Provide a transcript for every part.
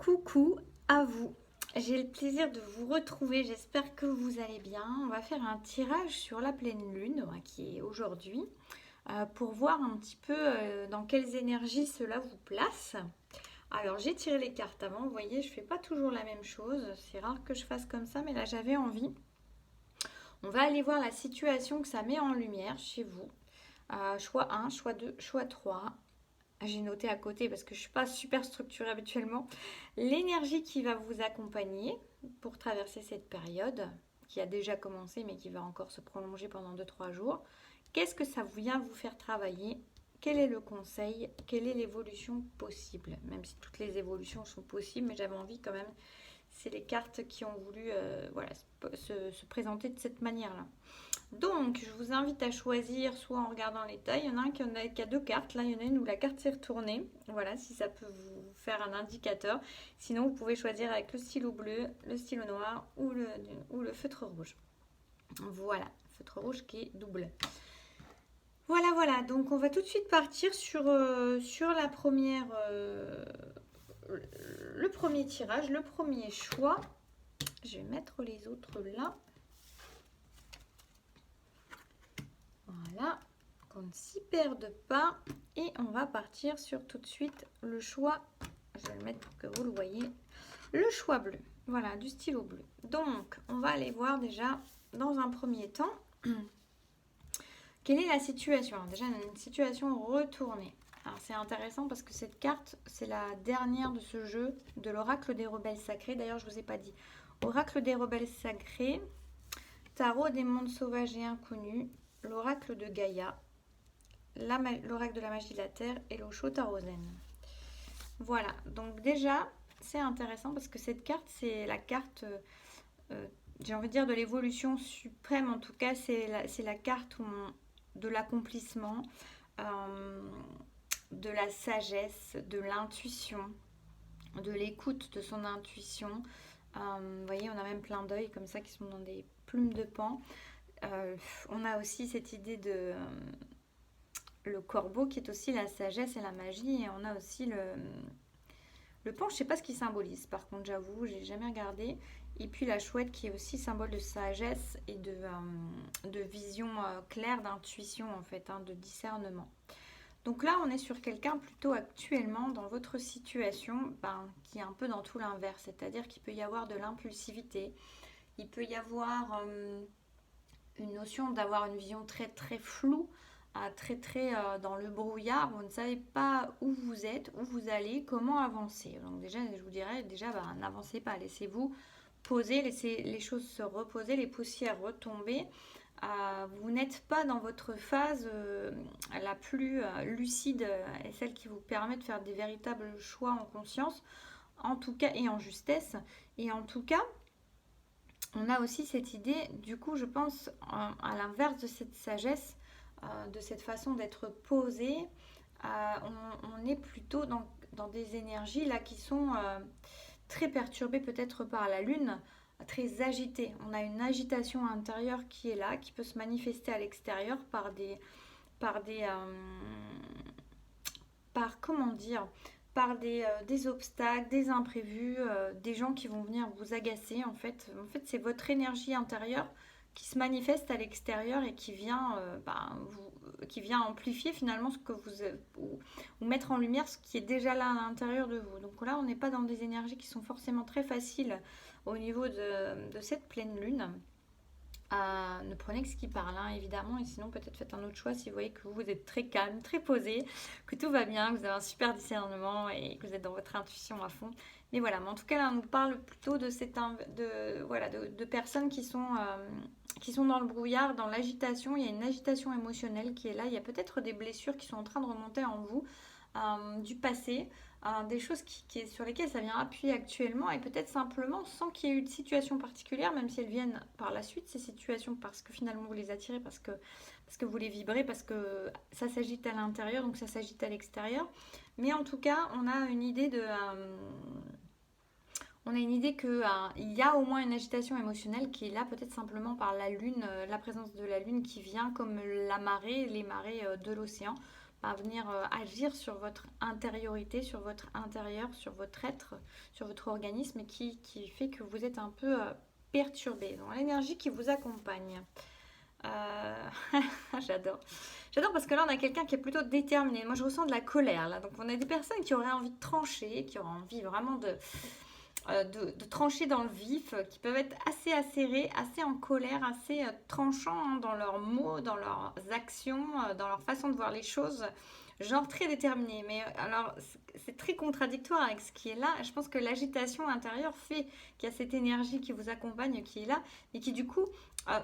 Coucou à vous, j'ai le plaisir de vous retrouver, j'espère que vous allez bien. On va faire un tirage sur la pleine lune qui est aujourd'hui pour voir un petit peu dans quelles énergies cela vous place. Alors j'ai tiré les cartes avant, vous voyez je fais pas toujours la même chose, c'est rare que je fasse comme ça mais là j'avais envie. On va aller voir la situation que ça met en lumière chez vous. Choix 1, choix 2, choix 3. J'ai noté à côté parce que je ne suis pas super structurée habituellement. L'énergie qui va vous accompagner pour traverser cette période qui a déjà commencé mais qui va encore se prolonger pendant 2-3 jours. Qu'est-ce que ça vient vous faire travailler? Quel est le conseil? Quelle est l'évolution possible? Même si toutes les évolutions sont possibles, mais j'avais envie quand même. C'est les cartes qui ont voulu voilà, se présenter de cette manière-là. Donc, je vous invite à choisir soit en regardant les tailles. Il y en a un qui a deux cartes. Là, il y en a une où la carte s'est retournée. Voilà, si ça peut vous faire un indicateur. Sinon, vous pouvez choisir avec le stylo bleu, le stylo noir ou le feutre rouge. Voilà, feutre rouge qui est double. Voilà, voilà. Donc, on va tout de suite partir sur la première, le premier tirage, le premier choix. Je vais mettre les autres là. Voilà, qu'on ne s'y perde pas. Et on va partir sur tout de suite le choix. Je vais le mettre pour que vous le voyez. Le choix bleu. Voilà, du stylo bleu. Donc, on va aller voir déjà dans un premier temps quelle est la situation. Alors déjà, on a une situation retournée. Alors, c'est intéressant parce que cette carte, c'est la dernière de ce jeu de l'oracle des rebelles sacrés. D'ailleurs, je ne vous ai pas dit. Oracle des rebelles sacrés, tarot des mondes sauvages et inconnus, l'oracle de Gaïa, l'oracle de la magie de la terre et l'Osho Tarozen. Voilà, donc déjà, c'est intéressant parce que cette carte, c'est la carte, j'ai envie de dire, de l'évolution suprême. En tout cas, c'est la carte de l'accomplissement, euh, de la sagesse, de l'intuition, de l'écoute de son intuition. Vous voyez, on a même plein d'œils comme ça qui sont dans des plumes de pan. On a aussi cette idée de le corbeau qui est aussi la sagesse et la magie. Et on a aussi le pan, je ne sais pas ce qu'il symbolise. Par contre, j'avoue, j'ai jamais regardé. Et puis la chouette qui est aussi symbole de sagesse et de vision claire, d'intuition en fait, de discernement. Donc là, on est sur quelqu'un plutôt actuellement dans votre situation qui est un peu dans tout l'inverse. C'est-à-dire qu'il peut y avoir de l'impulsivité. Il peut y avoir une notion d'avoir une vision très très floue, très très dans le brouillard. Vous ne savez pas où vous êtes, où vous allez, comment avancer. Donc déjà, je vous dirais, déjà, n'avancez pas. Laissez-vous poser, laissez les choses se reposer, les poussières retomber. Vous n'êtes pas dans votre phase la plus lucide et celle qui vous permet de faire des véritables choix en conscience, en tout cas, et en justesse. Et en tout cas, on a aussi cette idée, du coup, je pense, à l'inverse de cette sagesse, de cette façon d'être posé, on est plutôt dans des énergies là qui sont très perturbées peut-être par la lune, très agitées. On a une agitation intérieure qui est là, qui peut se manifester à l'extérieur par des, par comment dire, par des obstacles, des imprévus, des gens qui vont venir vous agacer. En fait, c'est votre énergie intérieure qui se manifeste à l'extérieur et qui vient amplifier finalement ce que ou mettre en lumière ce qui est déjà là à l'intérieur de vous. Donc là, on n'est pas dans des énergies qui sont forcément très faciles au niveau de cette pleine lune. Ne prenez que ce qui parle, évidemment, et sinon peut-être faites un autre choix si vous voyez que vous êtes très calme, très posé, que tout va bien, que vous avez un super discernement et que vous êtes dans votre intuition à fond. Mais voilà, mais en tout cas là on nous parle plutôt de personnes qui sont dans le brouillard, dans l'agitation. Il y a une agitation émotionnelle qui est là, il y a peut-être des blessures qui sont en train de remonter en vous, du passé, des choses sur lesquelles ça vient appuyer actuellement et peut-être simplement sans qu'il y ait eu de situation particulière, même si elles viennent par la suite, ces situations, parce que finalement vous les attirez, parce que vous les vibrez, parce que ça s'agite à l'intérieur, donc ça s'agite à l'extérieur. Mais en tout cas, on a une idée qu'il y a au moins une agitation émotionnelle qui est là, peut-être simplement par la lune, la présence de la lune qui vient comme la marée, les marées de l'océan. à venir agir sur votre intériorité, sur votre intérieur, sur votre être, sur votre organisme et qui fait que vous êtes un peu perturbé. Donc l'énergie qui vous accompagne. Euh, J'adore. J'adore parce que là, on a quelqu'un qui est plutôt déterminé. Moi, je ressens de la colère là. Donc, on a des personnes qui auraient envie de trancher, qui auraient envie vraiment de trancher dans le vif, qui peuvent être assez acérés, assez en colère, assez tranchants hein, dans leurs mots, dans leurs actions, dans leur façon de voir les choses. Genre très déterminé. Mais alors, c'est très contradictoire avec ce qui est là. Je pense que l'agitation intérieure fait qu'il y a cette énergie qui vous accompagne, qui est là, et qui du coup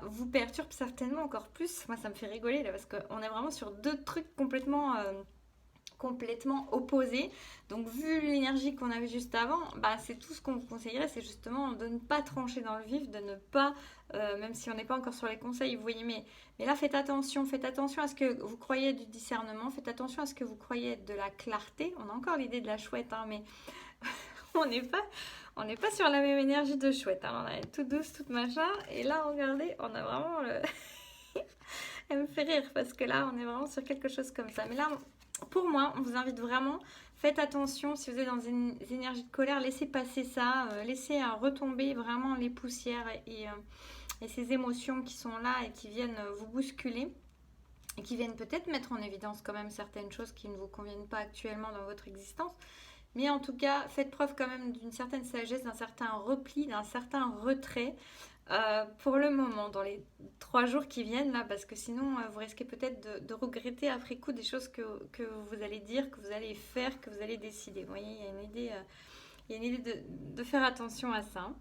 vous perturbe certainement encore plus. Moi, ça me fait rigoler là, parce qu'on est vraiment sur deux trucs complètement opposés. Donc, vu l'énergie qu'on avait juste avant, bah, c'est tout ce qu'on vous conseillerait, c'est justement de ne pas trancher dans le vif, de ne pas, même si on n'est pas encore sur les conseils, vous voyez, mais là, faites attention à ce que vous croyez du discernement, faites attention à ce que vous croyez de la clarté. On a encore l'idée de la chouette, hein, mais on n'est pas, on n'est pas sur la même énergie de chouette. Hein. On est toute douce, toute machin, et là, regardez, on a vraiment le... Elle me fait rire parce que là, on est vraiment sur quelque chose comme ça. Mais là, pour moi, on vous invite vraiment, faites attention si vous êtes dans une énergie de colère, laissez passer ça, laissez retomber vraiment les poussières et ces émotions qui sont là et qui viennent vous bousculer et qui viennent peut-être mettre en évidence quand même certaines choses qui ne vous conviennent pas actuellement dans votre existence. Mais en tout cas, faites preuve quand même d'une certaine sagesse, d'un certain repli, d'un certain retrait pour le moment, dans les 3 jours qui viennent là, parce que sinon vous risquez peut-être de regretter après coup des choses que vous allez dire, que vous allez faire, que vous allez décider. Vous voyez, il y a une idée de faire attention à ça.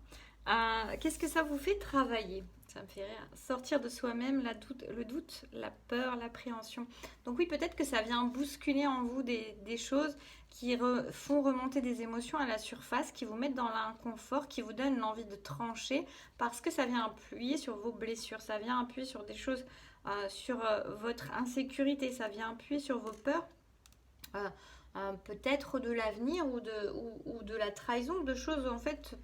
Qu'est-ce que ça vous fait travailler? Ça me fait rire. Sortir de soi-même, le doute, la peur, l'appréhension. Donc oui, peut-être que ça vient bousculer en vous des choses qui font remonter des émotions à la surface, qui vous mettent dans l'inconfort, qui vous donnent l'envie de trancher, parce que ça vient appuyer sur vos blessures, ça vient appuyer sur des choses, sur votre insécurité, ça vient appuyer sur vos peurs. euh, Peut-être de l'avenir ou de la trahison, de choses en fait,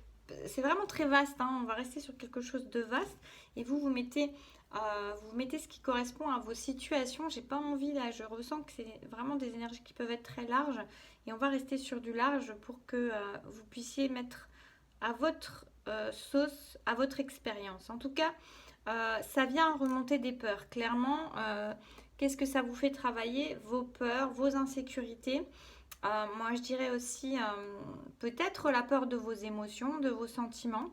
c'est vraiment très vaste, hein. On va rester sur quelque chose de vaste et vous mettez ce qui correspond à vos situations. J'ai pas envie là, je ressens que c'est vraiment des énergies qui peuvent être très larges et on va rester sur du large pour que vous puissiez mettre à votre sauce, à votre expérience. En tout cas, ça vient remonter des peurs. Clairement, qu'est-ce que ça vous fait travailler? Vos peurs, vos insécurités. Moi, je dirais aussi peut-être la peur de vos émotions, de vos sentiments,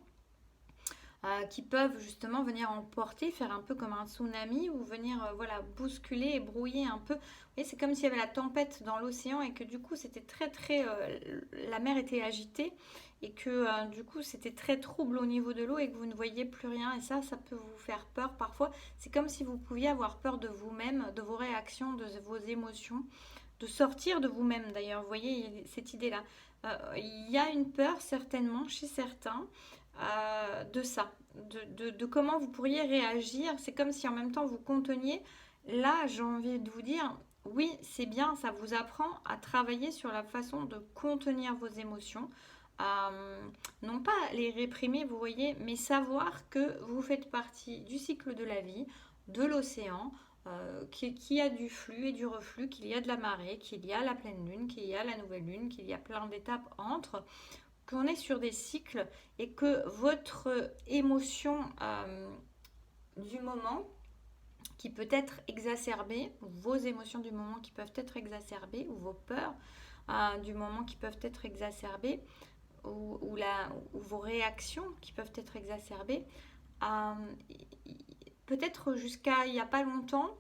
qui peuvent justement venir emporter, faire un peu comme un tsunami ou venir voilà, bousculer et brouiller un peu. Vous voyez, c'est comme s'il y avait la tempête dans l'océan et que du coup, c'était la mer était agitée et que du coup, c'était très trouble au niveau de l'eau et que vous ne voyiez plus rien. Et ça peut vous faire peur parfois. C'est comme si vous pouviez avoir peur de vous-même, de vos réactions, de vos émotions, de sortir de vous-même d'ailleurs. Vous voyez cette idée-là. Il y a une peur certainement chez certains de ça, de comment vous pourriez réagir. C'est comme si en même temps vous conteniez. Là, j'ai envie de vous dire, oui, c'est bien, ça vous apprend à travailler sur la façon de contenir vos émotions. Non pas les réprimer, vous voyez, mais savoir que vous faites partie du cycle de la vie, de l'océan, qu'il y a du flux et du reflux, qu'il y a de la marée, qu'il y a la pleine lune, qu'il y a la nouvelle lune, qu'il y a plein d'étapes entre, qu'on est sur des cycles et que votre émotion du moment qui peut être exacerbée, vos émotions du moment qui peuvent être exacerbées, ou vos peurs du moment qui peuvent être exacerbées, ou vos réactions qui peuvent être exacerbées, euh, peut-être jusqu'à il n'y a pas longtemps,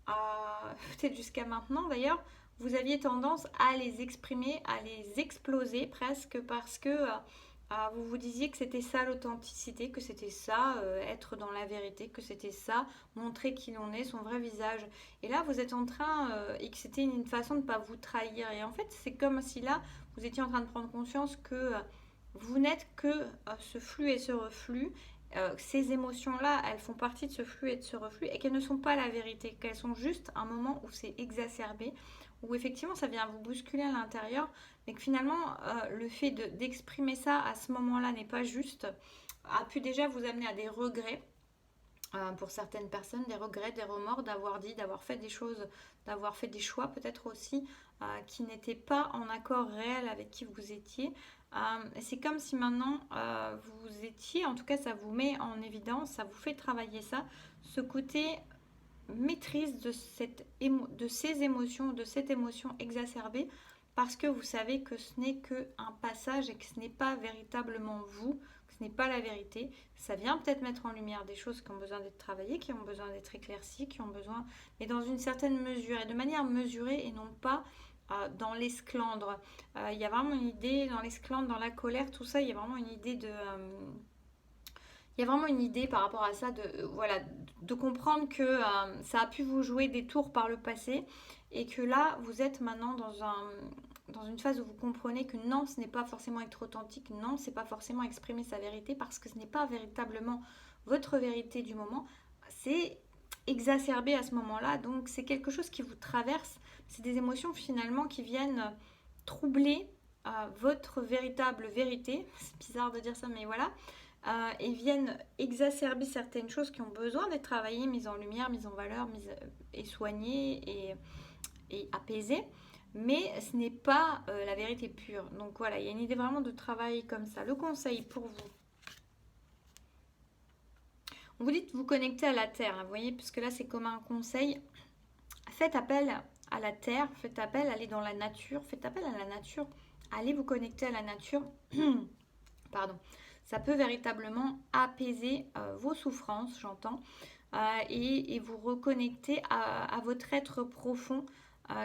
peut-être jusqu'à maintenant d'ailleurs, vous aviez tendance à les exprimer, à les exploser presque parce que vous vous disiez que c'était ça l'authenticité, que c'était ça être dans la vérité, que c'était ça montrer qui l'on est, son vrai visage. Et là, vous êtes en train, et que c'était une façon de ne pas vous trahir. Et en fait, c'est comme si là, vous étiez en train de prendre conscience que vous n'êtes que ce flux et ce reflux. Ces émotions-là, elles font partie de ce flux et de ce reflux et qu'elles ne sont pas la vérité, qu'elles sont juste un moment où c'est exacerbé, où effectivement ça vient vous bousculer à l'intérieur, mais que finalement le fait d'exprimer ça à ce moment-là n'est pas juste, a pu déjà vous amener à des regrets, Pour certaines personnes, des regrets, des remords d'avoir dit, d'avoir fait des choses, d'avoir fait des choix peut-être aussi qui n'étaient pas en accord réel avec qui vous étiez. C'est comme si maintenant vous étiez, en tout cas ça vous met en évidence, ça vous fait travailler ça, ce côté maîtrise de ces émotions, de cette émotion exacerbée, parce que vous savez que ce n'est qu'un passage et que ce n'est pas véritablement vous, que ce n'est pas la vérité. Ça vient peut-être mettre en lumière des choses qui ont besoin d'être travaillées, qui ont besoin d'être éclaircies, qui ont besoin, mais dans une certaine mesure et de manière mesurée et non pas dans l'esclandre. Il y a vraiment une idée dans l'esclandre, dans la colère, tout ça, il y a vraiment une idée de... il y a vraiment une idée par rapport à ça voilà, de comprendre que ça a pu vous jouer des tours par le passé et que là, vous êtes maintenant dans une phase où vous comprenez que non, ce n'est pas forcément être authentique, non, c'est pas forcément exprimer sa vérité parce que ce n'est pas véritablement votre vérité du moment, c'est exacerbé à ce moment-là, donc c'est quelque chose qui vous traverse, c'est des émotions finalement qui viennent troubler votre véritable vérité, c'est bizarre de dire ça, mais voilà, et viennent exacerber certaines choses qui ont besoin d'être travaillées, mises en lumière, mises en valeur, et soignées et apaisées. Mais ce n'est pas la vérité pure. Donc voilà, il y a une idée vraiment de travail comme ça. Le conseil pour vous. On vous dit de vous connecter à la terre, vous voyez, parce que là c'est comme un conseil. Faites appel à la terre, faites appel, allez dans la nature, faites appel à la nature, allez vous connecter à la nature. Pardon. Ça peut véritablement apaiser vos souffrances, j'entends, et vous reconnecter à votre être profond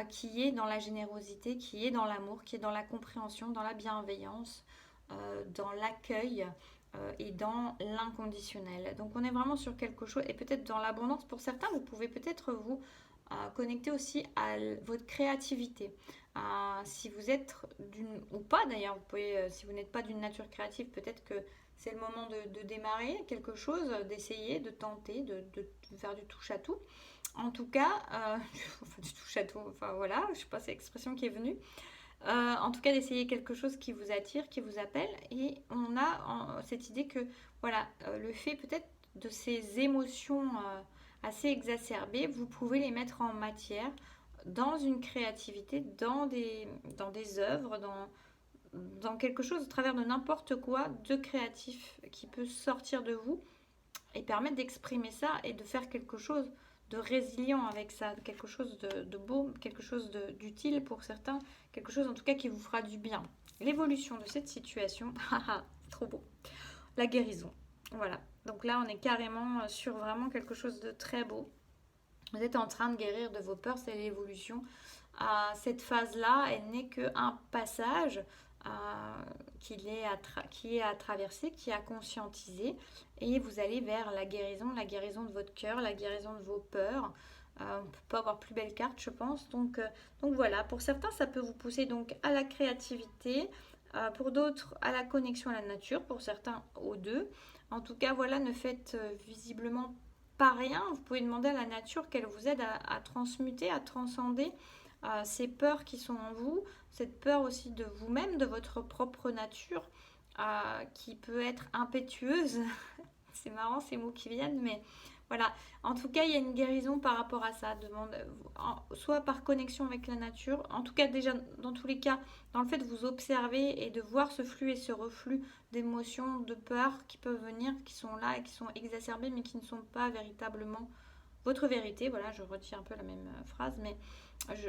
qui est dans la générosité, qui est dans l'amour, qui est dans la compréhension, dans la bienveillance, dans l'accueil et dans l'inconditionnel. Donc on est vraiment sur quelque chose, et peut-être dans l'abondance. Pour certains, vous pouvez peut-être vous connecter aussi à votre créativité. Si vous êtes ou pas d'ailleurs, vous pouvez, si vous n'êtes pas d'une nature créative, peut-être que c'est le moment de démarrer quelque chose, d'essayer, de tenter, de faire du touche à tout. En tout cas, enfin du touche à tout, enfin voilà, je sais pas, c'est l'expression qui est venue. En tout cas, d'essayer quelque chose qui vous attire, qui vous appelle. Et on a cette idée que, voilà, le fait peut-être de ces émotions assez exacerbées, vous pouvez les mettre en matière dans une créativité, dans des œuvres, dans quelque chose au travers de n'importe quoi de créatif qui peut sortir de vous et permettre d'exprimer ça et de faire quelque chose de résilient avec ça, quelque chose de beau, quelque chose d'utile pour certains, quelque chose en tout cas qui vous fera du bien. L'évolution de cette situation, c'est trop beau. La guérison, voilà. Donc là, on est carrément sur vraiment quelque chose de très beau. Vous êtes en train de guérir de vos peurs, c'est l'évolution. Cette phase-là, elle n'est qu'un passage qui est à traverser, qui est à conscientiser. Et vous allez vers la guérison de votre cœur, la guérison de vos peurs. On ne peut pas avoir plus belle carte, je pense. Donc voilà, pour certains, ça peut vous pousser donc à la créativité. Pour d'autres, à la connexion à la nature. Pour certains, aux deux. En tout cas, voilà, ne faites visiblement pas rien. Vous pouvez demander à la nature qu'elle vous aide à transmuter, à transcender ces peurs qui sont en vous, cette peur aussi de vous-même, de votre propre nature, qui peut être impétueuse. C'est marrant ces mots qui viennent, mais voilà. En tout cas, il y a une guérison par rapport à ça. Soit par connexion avec la nature, en tout cas déjà dans tous les cas, dans le fait de vous observer et de voir ce flux et ce reflux d'émotions, de peurs qui peuvent venir, qui sont là et qui sont exacerbées, mais qui ne sont pas véritablement votre vérité. Voilà, je retire un peu la même phrase, mais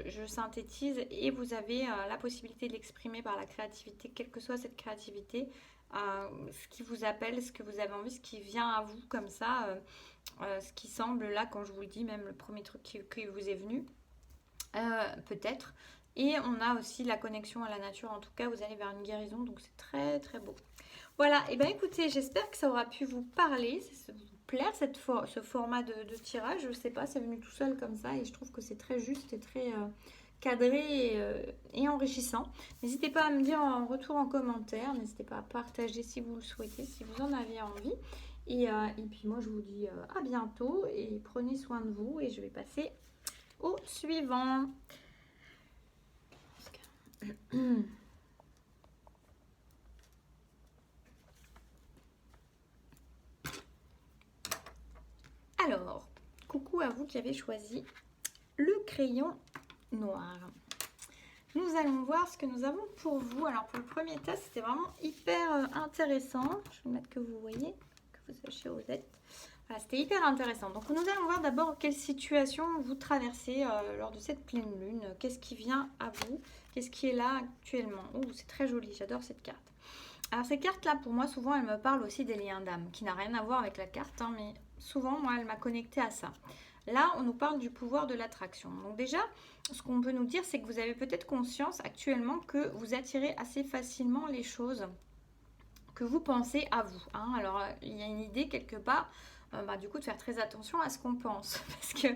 je synthétise et vous avez la possibilité de l'exprimer par la créativité, quelle que soit cette créativité, ce qui vous appelle, ce que vous avez envie, ce qui vient à vous comme ça, ce qui semble là, quand je vous le dis, même le premier truc qui vous est venu, peut-être. Et on a aussi la connexion à la nature, en tout cas vous allez vers une guérison, donc c'est très très beau. Voilà, et bien écoutez, j'espère que ça aura pu vous parler, vous plaire ce format de tirage, je sais pas, c'est venu tout seul comme ça et je trouve que c'est très juste et très cadré et enrichissant. N'hésitez pas à me dire en retour en commentaire, n'hésitez pas à partager si vous le souhaitez, si vous en avez envie. Et puis moi je vous dis à bientôt et prenez soin de vous et je vais passer au suivant. Alors, coucou à vous qui avez choisi le crayon noir. Nous allons voir ce que nous avons pour vous. Alors pour le premier test, c'était vraiment hyper intéressant. Je vais mettre que vous voyez, que vous sachiez où vous êtes. Voilà, c'était hyper intéressant. Donc nous allons voir d'abord quelle situation vous traversez lors de cette pleine lune. Qu'est-ce qui vient à vous? Qu'est-ce qui est là actuellement? Oh, c'est très joli, j'adore cette carte. Alors ces cartes-là, pour moi, souvent, elles me parlent aussi des liens d'âme, qui n'a rien à voir avec la carte, hein, mais souvent, moi, elle m'a connectée à ça. Là, on nous parle du pouvoir de l'attraction. Donc déjà, ce qu'on peut nous dire, c'est que vous avez peut-être conscience actuellement que vous attirez assez facilement les choses que vous pensez à vous. Hein. Alors, il y a une idée quelque part, du coup, de faire très attention à ce qu'on pense, parce que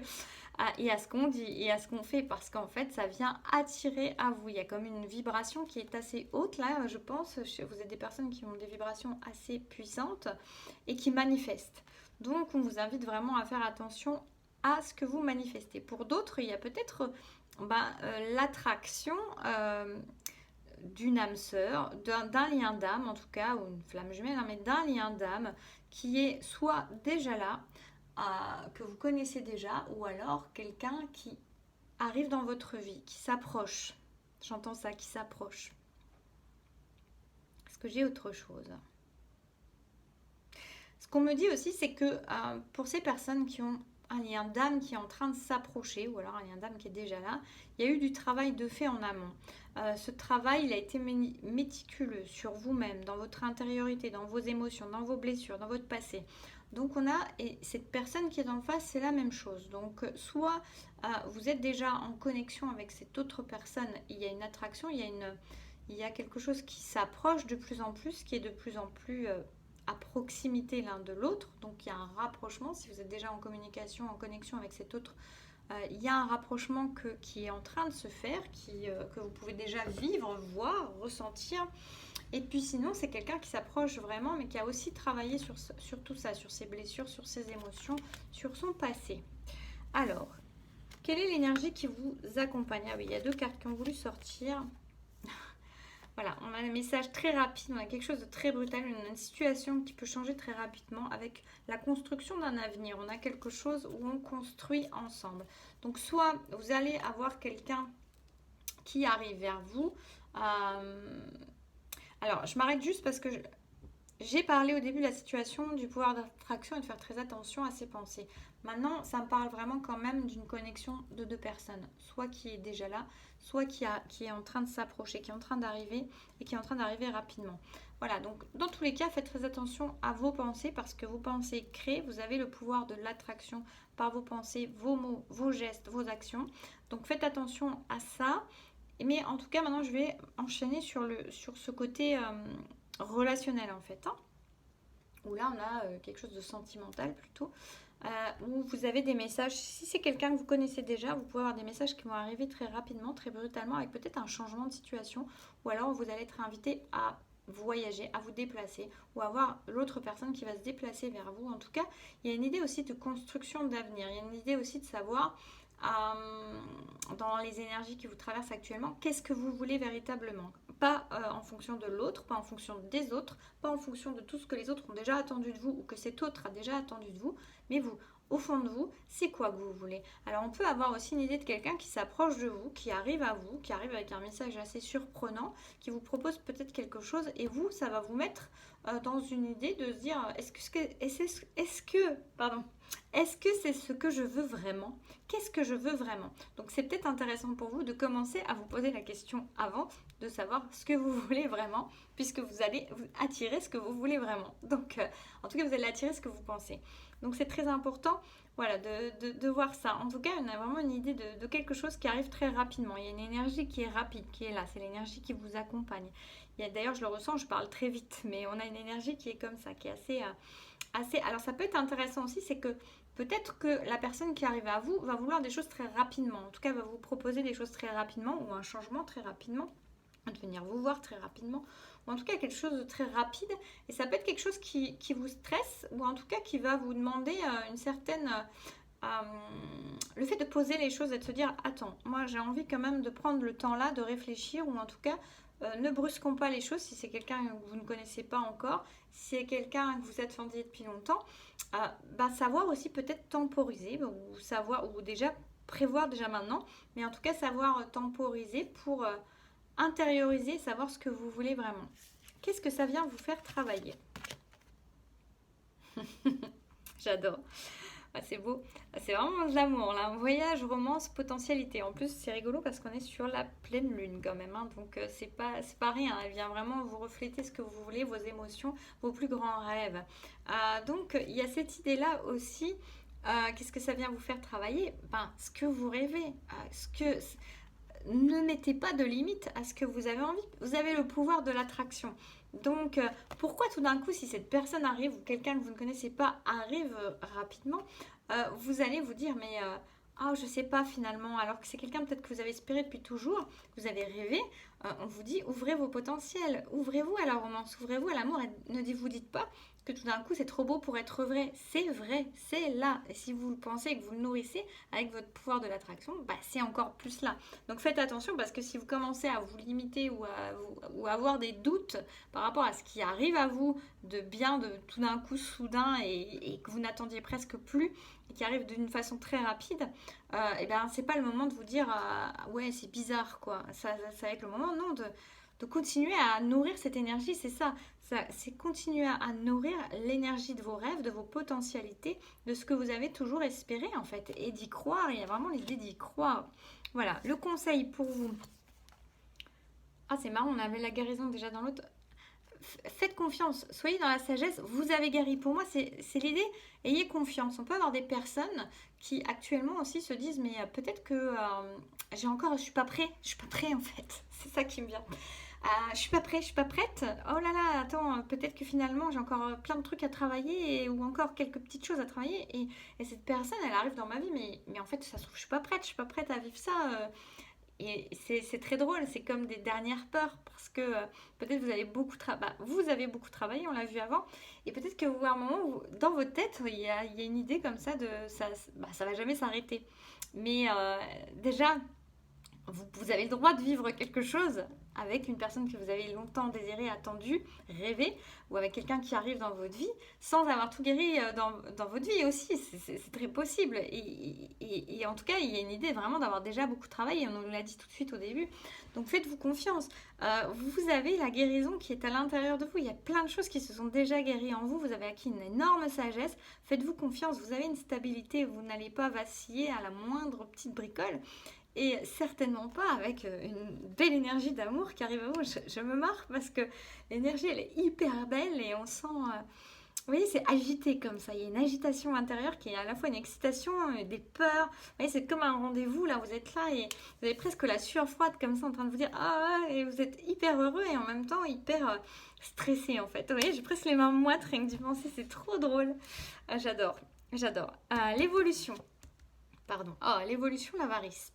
et à ce qu'on dit et à ce qu'on fait, parce qu'en fait, ça vient attirer à vous. Il y a comme une vibration qui est assez haute, là, je pense. Vous êtes des personnes qui ont des vibrations assez puissantes et qui manifestent. Donc, on vous invite vraiment à faire attention à ce que vous manifestez. Pour d'autres, il y a peut-être l'attraction d'une âme sœur, d'un lien d'âme en tout cas, ou une flamme jumelle, hein, mais d'un lien d'âme qui est soit déjà là, que vous connaissez déjà, ou alors quelqu'un qui arrive dans votre vie, qui s'approche. J'entends ça, qui s'approche. Est-ce que j'ai autre chose? Ce qu'on me dit aussi, c'est que pour ces personnes qui ont un lien d'âme qui est en train de s'approcher, ou alors un lien d'âme qui est déjà là, il y a eu du travail de fait en amont. Ce travail, il a été méticuleux sur vous-même, dans votre intériorité, dans vos émotions, dans vos blessures, dans votre passé. Donc et cette personne qui est en face, c'est la même chose. Donc soit vous êtes déjà en connexion avec cette autre personne, il y a une attraction, il y a quelque chose qui s'approche de plus en plus, qui est de plus en plus à proximité l'un de l'autre. Donc il y a un rapprochement, si vous êtes déjà en communication, en connexion avec cet autre, il y a un rapprochement qui est en train de se faire, que vous pouvez déjà vivre, voir, ressentir. Et puis sinon, c'est quelqu'un qui s'approche vraiment, mais qui a aussi travaillé sur tout ça, sur ses blessures, sur ses émotions, sur son passé. Alors, quelle est l'énergie qui vous accompagne? Ah oui, il y a deux cartes qui ont voulu sortir. Voilà, on a un message très rapide, on a quelque chose de très brutal, une situation qui peut changer très rapidement avec la construction d'un avenir. On a quelque chose où on construit ensemble. Donc soit vous allez avoir quelqu'un qui arrive vers vous. Alors, je m'arrête juste parce que j'ai parlé au début de la situation du pouvoir d'attraction et de faire très attention à ses pensées. Maintenant, ça me parle vraiment quand même d'une connexion de deux personnes, soit qui est déjà là, soit qui est en train de s'approcher, qui est en train d'arriver et qui est en train d'arriver rapidement. Voilà, donc dans tous les cas, faites très attention à vos pensées parce que vos pensées créent, vous avez le pouvoir de l'attraction par vos pensées, vos mots, vos gestes, vos actions. Donc faites attention à ça. Mais en tout cas, maintenant, je vais enchaîner sur ce côté relationnel en fait. Hein, où là, on a quelque chose de sentimental plutôt. Où vous avez des messages, si c'est quelqu'un que vous connaissez déjà, vous pouvez avoir des messages qui vont arriver très rapidement, très brutalement, avec peut-être un changement de situation, ou alors vous allez être invité à voyager, à vous déplacer, ou à voir l'autre personne qui va se déplacer vers vous. En tout cas, il y a une idée aussi de construction d'avenir, il y a une idée aussi de savoir dans les énergies qui vous traversent actuellement, qu'est-ce que vous voulez véritablement. Pas en fonction de l'autre, pas en fonction des autres, pas en fonction de tout ce que les autres ont déjà attendu de vous ou que cet autre a déjà attendu de vous, mais vous, au fond de vous, c'est quoi que vous voulez. Alors on peut avoir aussi une idée de quelqu'un qui s'approche de vous, qui arrive à vous, qui arrive avec un message assez surprenant, qui vous propose peut-être quelque chose et vous, ça va vous mettre dans une idée de se dire est-ce que c'est ce que je veux vraiment? Qu'est-ce que je veux vraiment? Donc c'est peut-être intéressant pour vous de commencer à vous poser la question avant de savoir ce que vous voulez vraiment, puisque vous allez attirer ce que vous voulez vraiment. Donc en tout cas, vous allez attirer ce que vous pensez. Donc c'est très important, voilà, de voir ça. En tout cas, on a vraiment une idée de quelque chose qui arrive très rapidement. Il y a une énergie qui est rapide, qui est là. C'est l'énergie qui vous accompagne. D'ailleurs, je le ressens, je parle très vite, mais on a une énergie qui est comme ça, qui est assez... Alors ça peut être intéressant aussi, c'est que peut-être que la personne qui arrive à vous va vouloir des choses très rapidement. En tout cas, va vous proposer des choses très rapidement ou un changement très rapidement, de venir vous voir très rapidement, ou en tout cas quelque chose de très rapide. Et ça peut être quelque chose qui vous stresse, ou en tout cas qui va vous demander une certaine... le fait de poser les choses et de se dire attends, moi j'ai envie quand même de prendre le temps là, de réfléchir, ou en tout cas Ne brusquons pas les choses si c'est quelqu'un que vous ne connaissez pas encore, si c'est quelqu'un que vous attendiez depuis longtemps. Savoir aussi peut-être temporiser ou savoir, ou déjà prévoir déjà maintenant, mais en tout cas savoir temporiser pour intérioriser, savoir ce que vous voulez vraiment. Qu'est-ce que ça vient vous faire travailler? J'adore. C'est beau. C'est vraiment de l'amour là. Voyage, romance, potentialité. En plus, c'est rigolo parce qu'on est sur la pleine lune quand même, hein. Donc, c'est pas rien. Elle vient vraiment vous refléter ce que vous voulez, vos émotions, vos plus grands rêves. Donc, il y a cette idée-là aussi. Qu'est-ce que ça vient vous faire travailler? Ce que vous rêvez. Ne mettez pas de limite à ce que vous avez envie. Vous avez le pouvoir de l'attraction. Donc, pourquoi tout d'un coup, si cette personne arrive ou quelqu'un que vous ne connaissez pas arrive rapidement, vous allez vous dire, mais je sais pas finalement, alors que c'est quelqu'un peut-être que vous avez espéré depuis toujours, que vous avez rêvé, on vous dit, ouvrez vos potentiels, ouvrez-vous à la romance, ouvrez-vous à l'amour et ne vous dites pas que tout d'un coup c'est trop beau pour être vrai, c'est là. Et si vous le pensez et que vous le nourrissez avec votre pouvoir de l'attraction, c'est encore plus là. Donc faites attention parce que si vous commencez à vous limiter ou à avoir des doutes par rapport à ce qui arrive à vous de bien, de tout d'un coup soudain et que vous n'attendiez presque plus et qui arrive d'une façon très rapide, c'est pas le moment de vous dire ouais c'est bizarre quoi. Ça va être le moment non de continuer à nourrir cette énergie, c'est ça. C'est continuer à nourrir l'énergie de vos rêves, de vos potentialités, de ce que vous avez toujours espéré en fait, et d'y croire. Il y a vraiment l'idée d'y croire. Voilà, le conseil pour vous. C'est marrant, on avait la guérison déjà dans l'autre. Faites confiance, soyez dans la sagesse, vous avez guéri. Pour moi, c'est l'idée, ayez confiance. On peut avoir des personnes qui actuellement aussi se disent, mais peut-être que je suis pas prêt en fait. C'est ça qui me vient. Je suis pas prêt, je suis pas prête. Oh là là, attends, peut-être que finalement j'ai encore plein de trucs à travailler ou encore quelques petites choses à travailler. Et cette personne, elle arrive dans ma vie, mais en fait, ça se trouve, je suis pas prête à vivre ça. Et c'est très drôle, c'est comme des dernières peurs parce que peut-être vous avez vous avez beaucoup travaillé, on l'a vu avant, et peut-être que vous, à un moment, dans votre tête, il y a une idée comme ça de ça va jamais s'arrêter. Mais déjà, vous avez le droit de vivre quelque chose avec une personne que vous avez longtemps désiré, attendu, rêvé, ou avec quelqu'un qui arrive dans votre vie, sans avoir tout guéri dans votre vie aussi. C'est très possible. Et en tout cas, il y a une idée vraiment d'avoir déjà beaucoup travaillé. On nous l'a dit tout de suite au début. Donc faites-vous confiance. Vous avez la guérison qui est à l'intérieur de vous. Il y a plein de choses qui se sont déjà guéries en vous. Vous avez acquis une énorme sagesse. Faites-vous confiance. Vous avez une stabilité. Vous n'allez pas vaciller à la moindre petite bricole. Et certainement pas avec une belle énergie d'amour qui arrive à vous. Je me marre parce que l'énergie, elle est hyper belle et on sent... vous voyez, c'est agité comme ça. Il y a une agitation intérieure qui est à la fois une excitation, des peurs. Vous voyez, c'est comme un rendez-vous. Là, vous êtes là et vous avez presque la sueur froide comme ça en train de vous dire et vous êtes hyper heureux et en même temps hyper stressé en fait. Vous voyez, j'ai presque les mains moites rien que d'y penser. C'est trop drôle. J'adore. L'évolution. Pardon. L'évolution, l'avarice.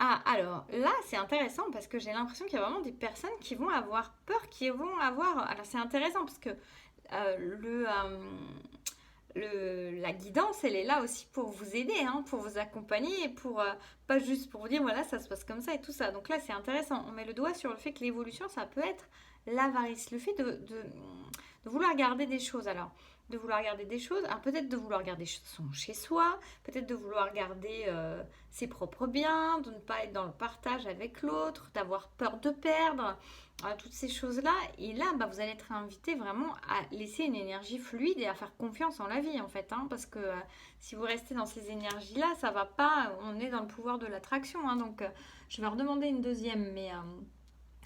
Alors là, c'est intéressant parce que j'ai l'impression qu'il y a vraiment des personnes qui vont avoir peur, qui vont avoir... Alors c'est intéressant parce que la guidance, elle est là aussi pour vous aider, hein, pour vous accompagner, et pour pas juste pour vous dire voilà, ça se passe comme ça et tout ça. Donc là, c'est intéressant. On met le doigt sur le fait que l'évolution, ça peut être l'avarice, le fait de vouloir garder des choses. Alors, de vouloir garder des choses, peut-être de vouloir garder son chez soi, peut-être de vouloir garder ses propres biens, de ne pas être dans le partage avec l'autre, d'avoir peur de perdre, toutes ces choses-là. Et là, vous allez être invité vraiment à laisser une énergie fluide et à faire confiance en la vie en fait, hein, parce que si vous restez dans ces énergies-là, ça va pas, on est dans le pouvoir de l'attraction, hein, donc je vais en redemander une deuxième, mais...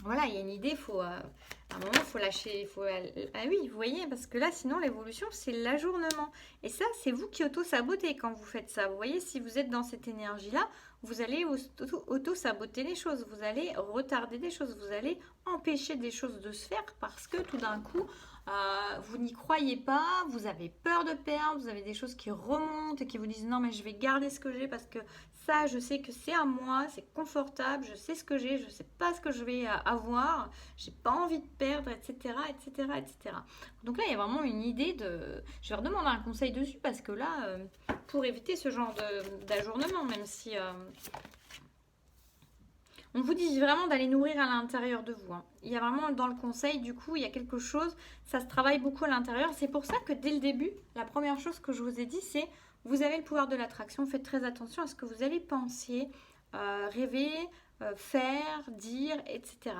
Voilà, il y a une idée, à un moment, il faut lâcher. Oui, vous voyez, parce que là, sinon, l'évolution, c'est l'ajournement. Et ça, c'est vous qui auto-sabotez quand vous faites ça. Vous voyez, si vous êtes dans cette énergie-là, vous allez auto-saboter les choses. Vous allez retarder des choses. Vous allez empêcher des choses de se faire parce que tout d'un coup, vous n'y croyez pas, vous avez peur de perdre, vous avez des choses qui remontent et qui vous disent non, mais je vais garder ce que j'ai parce que ça, je sais que c'est à moi, c'est confortable, je sais ce que j'ai, je sais pas ce que je vais avoir, j'ai pas envie de perdre, etc., etc., etc. Donc là, il y a vraiment une idée de... Je vais redemander un conseil dessus parce que là, pour éviter ce genre d'ajournement, même si... On vous dit vraiment d'aller nourrir à l'intérieur de vous, hein. Il y a vraiment dans le conseil, du coup, il y a quelque chose, ça se travaille beaucoup à l'intérieur. C'est pour ça que dès le début, la première chose que je vous ai dit, c'est vous avez le pouvoir de l'attraction. Faites très attention à ce que vous allez penser, rêver, faire, dire, etc.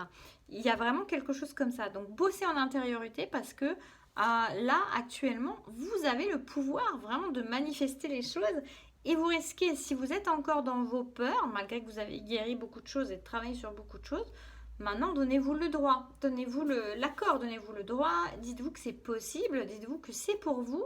Il y a vraiment quelque chose comme ça. Donc, bossez en intériorité parce que là, actuellement, vous avez le pouvoir vraiment de manifester les choses et vous risquez, si vous êtes encore dans vos peurs, malgré que vous avez guéri beaucoup de choses et travaillé sur beaucoup de choses, maintenant donnez-vous le droit, donnez-vous l'accord, donnez-vous le droit, dites-vous que c'est possible, dites-vous que c'est pour vous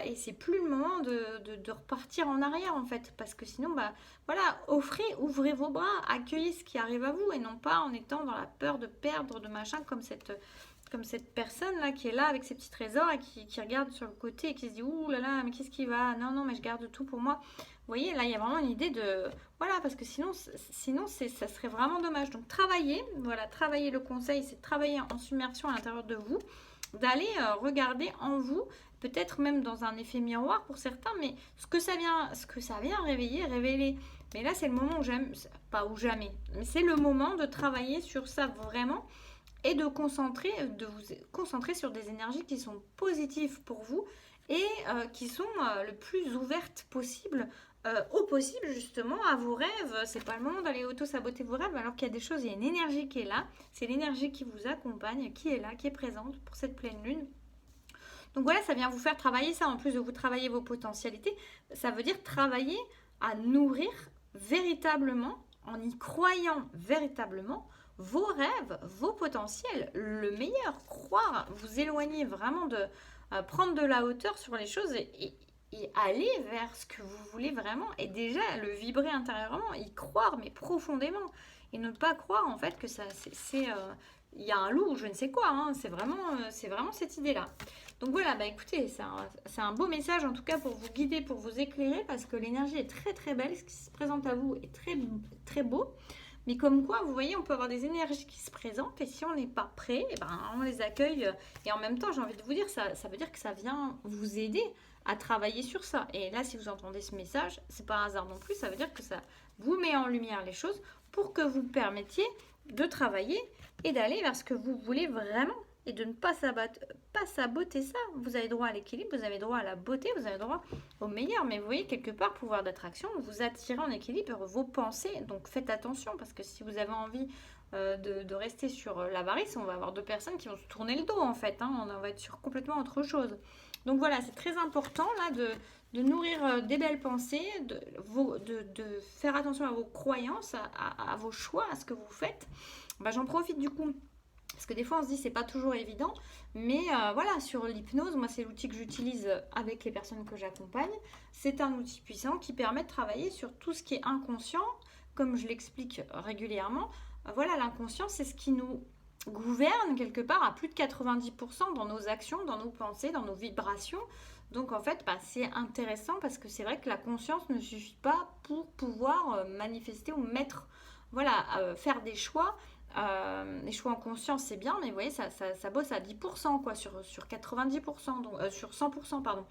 et c'est plus le moment de repartir en arrière en fait, parce que sinon, bah voilà, offrez, ouvrez vos bras, accueillez ce qui arrive à vous et non pas en étant dans la peur de perdre, de machin, comme cette personne là qui est là avec ses petits trésors et qui regarde sur le côté et qui se dit ouh là là, mais qu'est-ce qui va, non non mais je garde tout pour moi. Vous voyez, là il y a vraiment une idée de voilà, parce que sinon ça serait vraiment dommage. Donc travailler, voilà, travailler, le conseil c'est de travailler en submersion à l'intérieur de vous, d'aller regarder en vous, peut-être même dans un effet miroir pour certains, mais ce que ça vient réveiller, révéler. Mais là c'est le moment où j'aime, pas où jamais, mais c'est le moment de travailler sur ça vraiment et de vous concentrer sur des énergies qui sont positives pour vous et qui sont le plus ouvertes possible, au possible justement à vos rêves. C'est pas le moment d'aller auto-saboter vos rêves alors qu'il y a des choses, il y a une énergie qui est là, c'est l'énergie qui vous accompagne, qui est là, qui est présente pour cette pleine lune. Donc voilà, ça vient vous faire travailler ça, en plus de vous travailler vos potentialités, ça veut dire travailler à nourrir véritablement, en y croyant véritablement, vos rêves, vos potentiels, le meilleur, croire, vous éloigner vraiment de prendre de la hauteur sur les choses et aller vers ce que vous voulez vraiment et déjà le vibrer intérieurement, y croire mais profondément et ne pas croire en fait que ça il y a un loup ou je ne sais quoi, hein. C'est vraiment cette idée-là. Donc voilà, bah écoutez, c'est un beau message en tout cas pour vous guider, pour vous éclairer parce que l'énergie est très très belle, ce qui se présente à vous est très très beau. Mais comme quoi, vous voyez, on peut avoir des énergies qui se présentent et si on n'est pas prêt, eh ben, on les accueille. Et en même temps, j'ai envie de vous dire, ça veut dire que ça vient vous aider à travailler sur ça. Et là, si vous entendez ce message, c'est pas un hasard non plus, ça veut dire que ça vous met en lumière les choses pour que vous permettiez de travailler et d'aller vers ce que vous voulez vraiment et de ne pas saboter ça. Vous avez droit à l'équilibre, vous avez droit à la beauté, vous avez droit au meilleur. Mais vous voyez, quelque part, pouvoir d'attraction, vous attirez en équilibre vos pensées. Donc faites attention parce que si vous avez envie de rester sur l'avarice, on va avoir deux personnes qui vont se tourner le dos en fait, hein. On va être sur complètement autre chose. Donc voilà, c'est très important là de nourrir des belles pensées, de faire attention à vos croyances, à vos choix, à ce que vous faites. Bah, j'en profite du coup parce que des fois on se dit c'est pas toujours évident, mais voilà, sur l'hypnose, moi c'est l'outil que j'utilise avec les personnes que j'accompagne. C'est un outil puissant qui permet de travailler sur tout ce qui est inconscient, comme je l'explique régulièrement. Voilà, l'inconscient c'est ce qui nous gouverne quelque part à plus de 90% dans nos actions, dans nos pensées, dans nos vibrations. Donc en fait, bah, c'est intéressant parce que c'est vrai que la conscience ne suffit pas pour pouvoir manifester ou mettre, voilà, faire des choix. Les choix en conscience c'est bien mais vous voyez ça bosse à 10% quoi sur 90% donc, sur 100% pardon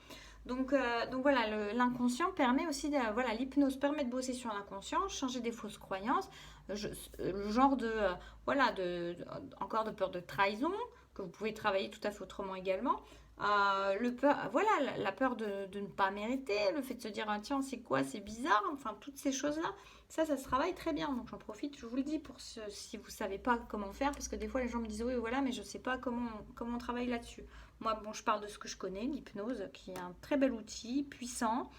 donc voilà l'inconscient permet aussi voilà l'hypnose permet de bosser sur l'inconscient, changer des fausses croyances, le genre de voilà encore de peur de trahison que vous pouvez travailler tout à fait autrement également. Voilà, la peur de ne pas mériter, le fait de se dire ah, tiens c'est quoi, c'est bizarre, enfin toutes ces choses là ça se travaille très bien. Donc j'en profite, je vous le dis si vous ne savez pas comment faire, parce que des fois les gens me disent oui voilà mais je ne sais pas comment on travaille là-dessus. Moi bon je parle de ce que je connais, l'hypnose qui est un très bel outil, puissant,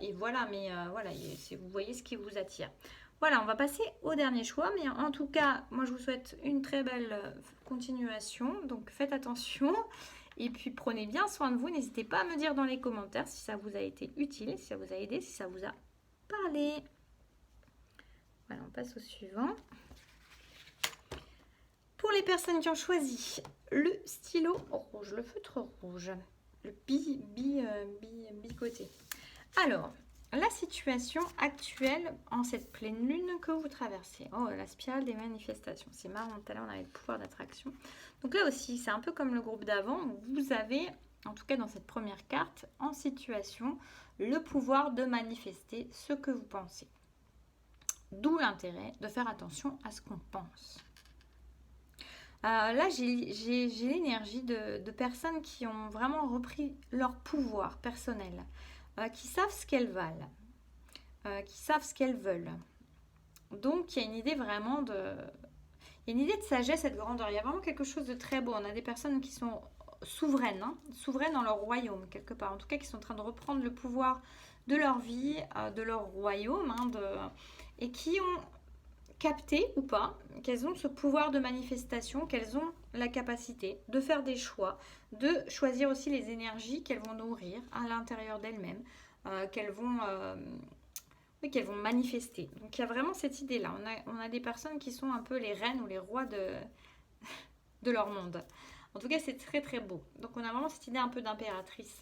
et voilà, mais voilà, vous voyez ce qui vous attire. Voilà, on va passer au dernier choix, mais en tout cas moi je vous souhaite une très belle continuation, donc faites attention. Et puis prenez bien soin de vous, n'hésitez pas à me dire dans les commentaires si ça vous a été utile, si ça vous a aidé, si ça vous a parlé. Voilà, on passe au suivant. Pour les personnes qui ont choisi le stylo rouge, le feutre rouge, le bicoté. Alors, la situation actuelle en cette pleine lune que vous traversez. Oh, la spirale des manifestations. C'est marrant, tout à l'heure on avait le pouvoir d'attraction. Donc là aussi, c'est un peu comme le groupe d'avant. Vous avez, en tout cas dans cette première carte, en situation, le pouvoir de manifester ce que vous pensez. D'où l'intérêt de faire attention à ce qu'on pense. Là, j'ai l'énergie de personnes qui ont vraiment repris leur pouvoir personnel, qui savent ce qu'elles valent, qui savent ce qu'elles veulent. Donc, il y a une idée vraiment il y a une idée de sagesse et de grandeur. Il y a vraiment quelque chose de très beau. On a des personnes qui sont souveraines, hein, souveraines dans leur royaume, quelque part. En tout cas, qui sont en train de reprendre le pouvoir de leur vie, de leur royaume, hein, et qui ont capté ou pas qu'elles ont ce pouvoir de manifestation, qu'elles ont la capacité de faire des choix, de choisir aussi les énergies qu'elles vont nourrir à l'intérieur d'elles-mêmes, qu'elles vont oui, qu'elles vont manifester. Donc il y a vraiment cette idée-là. On a des personnes qui sont un peu les reines ou les rois de leur monde. En tout cas, c'est très très beau. Donc on a vraiment cette idée un peu d'impératrice.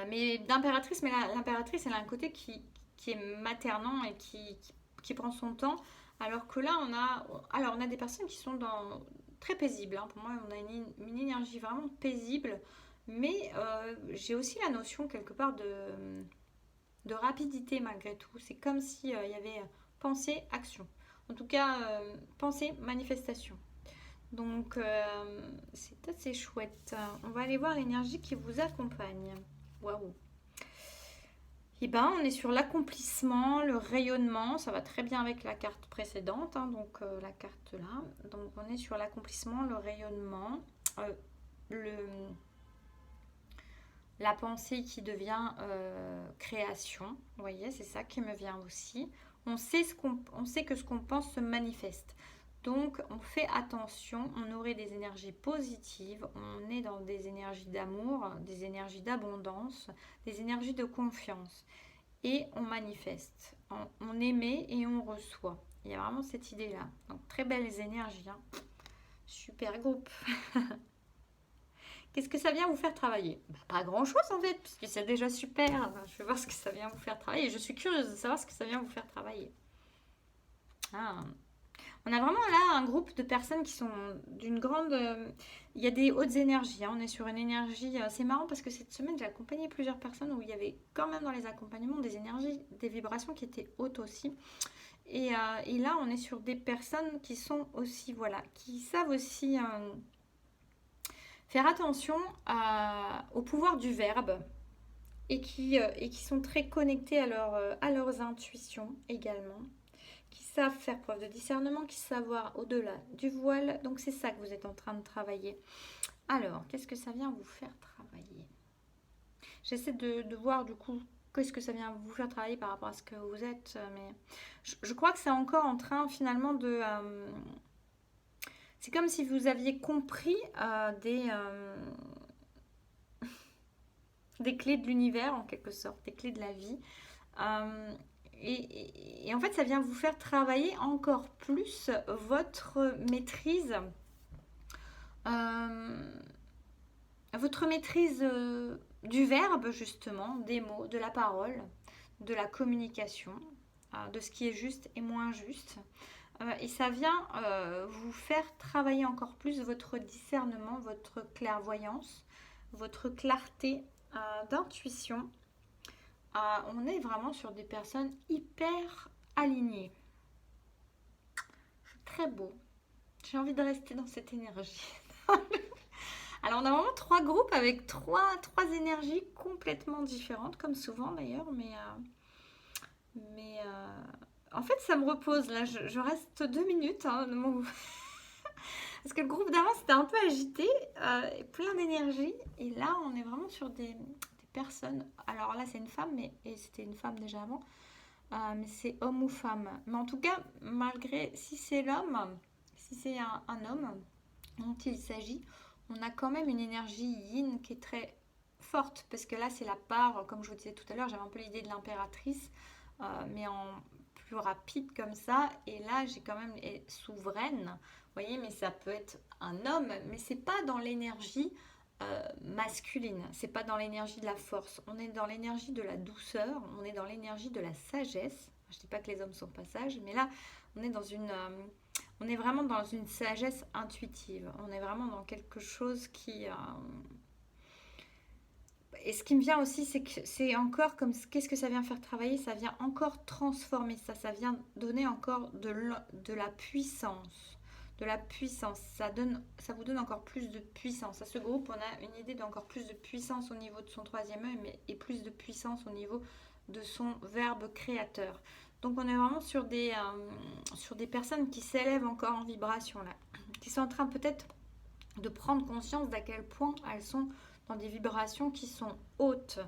Mais d'impératrice, mais l'impératrice, elle a un côté qui est maternant et qui prend son temps. Alors que là, on a des personnes qui sont très paisibles, hein. Pour moi, on a une énergie vraiment paisible. Mais j'ai aussi la notion quelque part de rapidité malgré tout. C'est comme s'il y avait pensée, action. En tout cas, pensée, manifestation. Donc, c'est assez chouette. On va aller voir l'énergie qui vous accompagne. Waouh! Et ben, on est sur l'accomplissement, le rayonnement. Ça va très bien avec la carte précédente, hein, donc la carte là. Donc, on est sur l'accomplissement, le rayonnement, le, la pensée qui devient création. Vous voyez, c'est ça qui me vient aussi. On sait que ce qu'on pense se manifeste. Donc, on fait attention, on aurait des énergies positives, on est dans des énergies d'amour, des énergies d'abondance, des énergies de confiance. Et on manifeste, on émet et on reçoit. Il y a vraiment cette idée-là. Donc, très belles énergies, hein. Super groupe. Qu'est-ce que ça vient vous faire travailler? Pas grand-chose en fait, puisque c'est déjà super. Je vais voir ce que ça vient vous faire travailler. Je suis curieuse de savoir ce que ça vient vous faire travailler. Ah. On a vraiment là un groupe de personnes qui sont d'une grande... il y a des hautes énergies, hein. On est sur une énergie... c'est marrant parce que cette semaine, j'ai accompagné plusieurs personnes où il y avait quand même dans les accompagnements des énergies, des vibrations qui étaient hautes aussi. Et là, on est sur des personnes qui sont aussi, voilà, qui savent aussi faire attention au pouvoir du verbe et qui sont très connectés à leurs intuitions également, qui savent faire preuve de discernement, qui savent voir au-delà du voile. Donc c'est ça que vous êtes en train de travailler. Alors, qu'est-ce que ça vient vous faire travailler? J'essaie de voir du coup qu'est-ce que ça vient vous faire travailler par rapport à ce que vous êtes, mais je crois que c'est encore en train finalement de... c'est comme si vous aviez compris des clés de l'univers en quelque sorte, des clés de la vie. Et en fait, ça vient vous faire travailler encore plus votre maîtrise, du verbe, justement, des mots, de la parole, de la communication, de ce qui est juste et moins juste. Et ça vient vous faire travailler encore plus votre discernement, votre clairvoyance, votre clarté d'intuition. On est vraiment sur des personnes hyper alignées. C'est très beau. J'ai envie de rester dans cette énergie. Alors, on a vraiment trois groupes avec trois énergies complètement différentes, comme souvent d'ailleurs, mais en fait, ça me repose. Là, je reste 2 minutes, hein, parce que le groupe d'avant, c'était un peu agité, plein d'énergie. Et là, on est vraiment sur des personnes. Alors là, c'est une femme, et c'était une femme déjà avant. Mais c'est homme ou femme. Mais en tout cas, malgré, si c'est l'homme, si c'est un homme dont il s'agit, on a quand même une énergie yin qui est très forte. Parce que là, c'est la part, comme je vous disais tout à l'heure, j'avais un peu l'idée de l'impératrice, mais en plus rapide comme ça. Et là, j'ai quand même souveraine. Vous voyez, mais ça peut être un homme, mais c'est pas dans l'énergie masculine, c'est pas dans l'énergie de la force, on est dans l'énergie de la douceur, on est dans l'énergie de la sagesse. Je dis pas que les hommes sont pas sages, mais là on est on est vraiment dans une sagesse intuitive, on est vraiment dans quelque chose Et ce qui me vient aussi, c'est que c'est encore comme qu'est-ce que ça vient faire travailler? Ça vient encore transformer ça. Ça vient donner encore de la puissance. De la puissance. Ça vous donne encore plus de puissance. À ce groupe, on a une idée d'encore plus de puissance au niveau de son troisième œil, mais et plus de puissance au niveau de son verbe créateur. Donc on est vraiment sur des personnes qui s'élèvent encore en vibration là, qui sont en train peut-être de prendre conscience d'à quel point elles sont dans des vibrations qui sont hautes.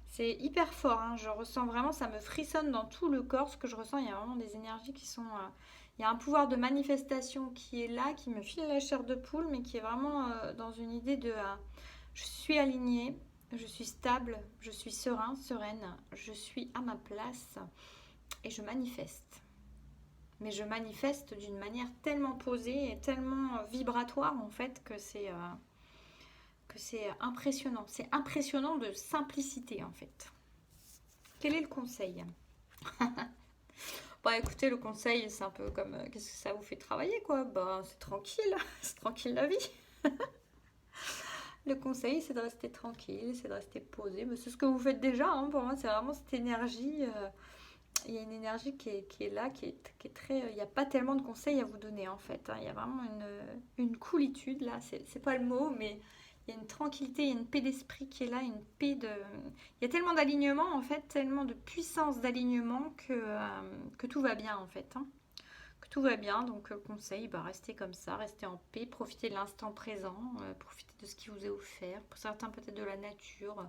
C'est hyper fort, hein. Je ressens vraiment, ça me frissonne dans tout le corps. Ce que je ressens, il y a vraiment des énergies qui sont... il y a un pouvoir de manifestation qui est là, qui me file la chair de poule, mais qui est vraiment dans une idée de... je suis alignée, je suis stable, je suis serein, sereine, je suis à ma place et je manifeste. Mais je manifeste d'une manière tellement posée et tellement vibratoire en fait que c'est impressionnant. C'est impressionnant de simplicité en fait. Quel est le conseil? Bah écoutez, le conseil c'est un peu comme qu'est-ce que ça vous fait travailler quoi? Bah c'est tranquille, c'est tranquille la vie. Le conseil c'est de rester tranquille, c'est de rester posé. Mais c'est ce que vous faites déjà, hein. Pour moi c'est vraiment cette énergie. Il y a une énergie qui est là, qui est très... Il n'y a pas tellement de conseils à vous donner en fait, hein. Il y a vraiment une coolitude là, c'est pas le mot, mais il y a une tranquillité, il y a une paix d'esprit qui est là, une paix de... Il y a tellement d'alignement en fait, tellement de puissance d'alignement que tout va bien en fait, hein. Que tout va bien, donc conseil, bah, restez comme ça, restez en paix, profitez de l'instant présent, profitez de ce qui vous est offert, pour certains peut-être de la nature,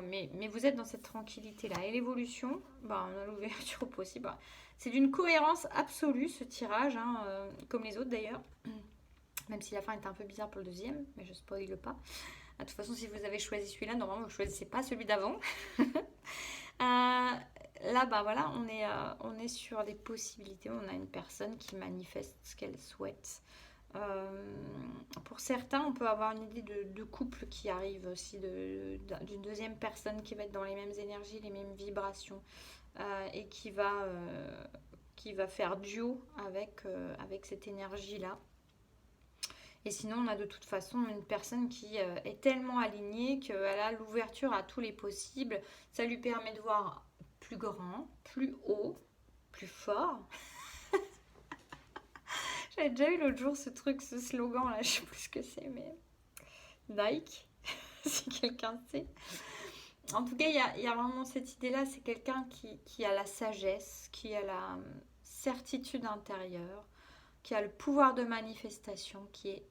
mais vous êtes dans cette tranquillité-là. Et l'évolution, bah, on a l'ouverture au possible. Bah, c'est d'une cohérence absolue ce tirage, hein, comme les autres d'ailleurs. Même si la fin est un peu bizarre pour le deuxième, mais je ne spoile pas. De toute façon, si vous avez choisi celui-là, normalement vous ne choisissez pas celui d'avant. Là, bah voilà, on est sur des possibilités. On a une personne qui manifeste ce qu'elle souhaite. Pour certains, on peut avoir une idée de couple qui arrive aussi, d'une deuxième personne qui va être dans les mêmes énergies, les mêmes vibrations, et qui va faire duo avec cette énergie-là. Et sinon, on a de toute façon une personne qui est tellement alignée qu'elle a l'ouverture à tous les possibles. Ça lui permet de voir plus grand, plus haut, plus fort. J'avais déjà eu l'autre jour ce truc, ce slogan là, je sais plus ce que c'est, mais Nike, si quelqu'un sait. En tout cas, il y a vraiment cette idée-là, c'est quelqu'un qui a la sagesse, qui a la certitude intérieure, qui a le pouvoir de manifestation, qui est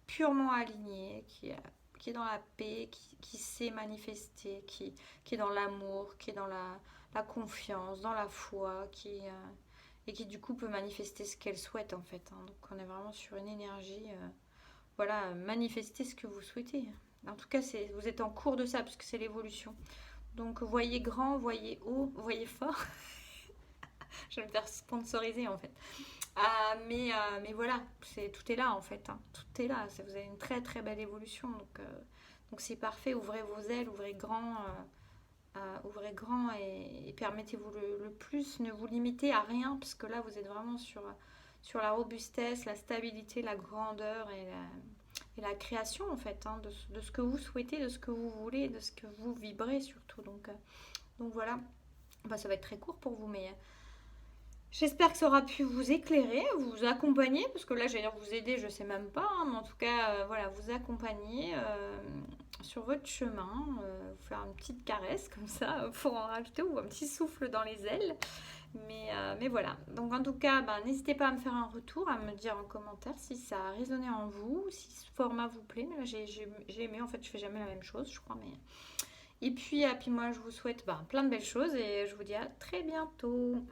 purement aligné, qui est dans la paix, qui sait manifester, qui est dans l'amour, qui est dans la confiance, dans la foi, et qui du coup peut manifester ce qu'elle souhaite en fait, hein. Donc on est vraiment sur une énergie, voilà, manifester ce que vous souhaitez. En tout cas, vous êtes en cours de ça, parce que c'est l'évolution. Donc voyez grand, voyez haut, voyez fort. Je vais me faire sponsoriser en fait. Mais voilà, tout est là en fait, hein. Tout est là. Vous avez une très très belle évolution. Donc c'est parfait. Ouvrez vos ailes, ouvrez grand et permettez-vous le plus. Ne vous limitez à rien, parce que là vous êtes vraiment sur la robustesse, la stabilité, la grandeur et la création en fait, hein, de ce que vous souhaitez, de ce que vous voulez, de ce que vous vibrez surtout. Donc voilà, bah, ça va être très court pour vous, mais j'espère que ça aura pu vous éclairer, vous accompagner, parce que là j'allais dire vous aider, je sais même pas, hein, mais en tout cas voilà, vous accompagner sur votre chemin, vous faire une petite caresse comme ça pour en rajouter, ou un petit souffle dans les ailes. Mais voilà, donc en tout cas, bah, n'hésitez pas à me faire un retour, à me dire en commentaire si ça a résonné en vous, si ce format vous plaît. Mais là j'ai aimé, en fait je fais jamais la même chose je crois. Et puis moi je vous souhaite plein de belles choses, et je vous dis à très bientôt.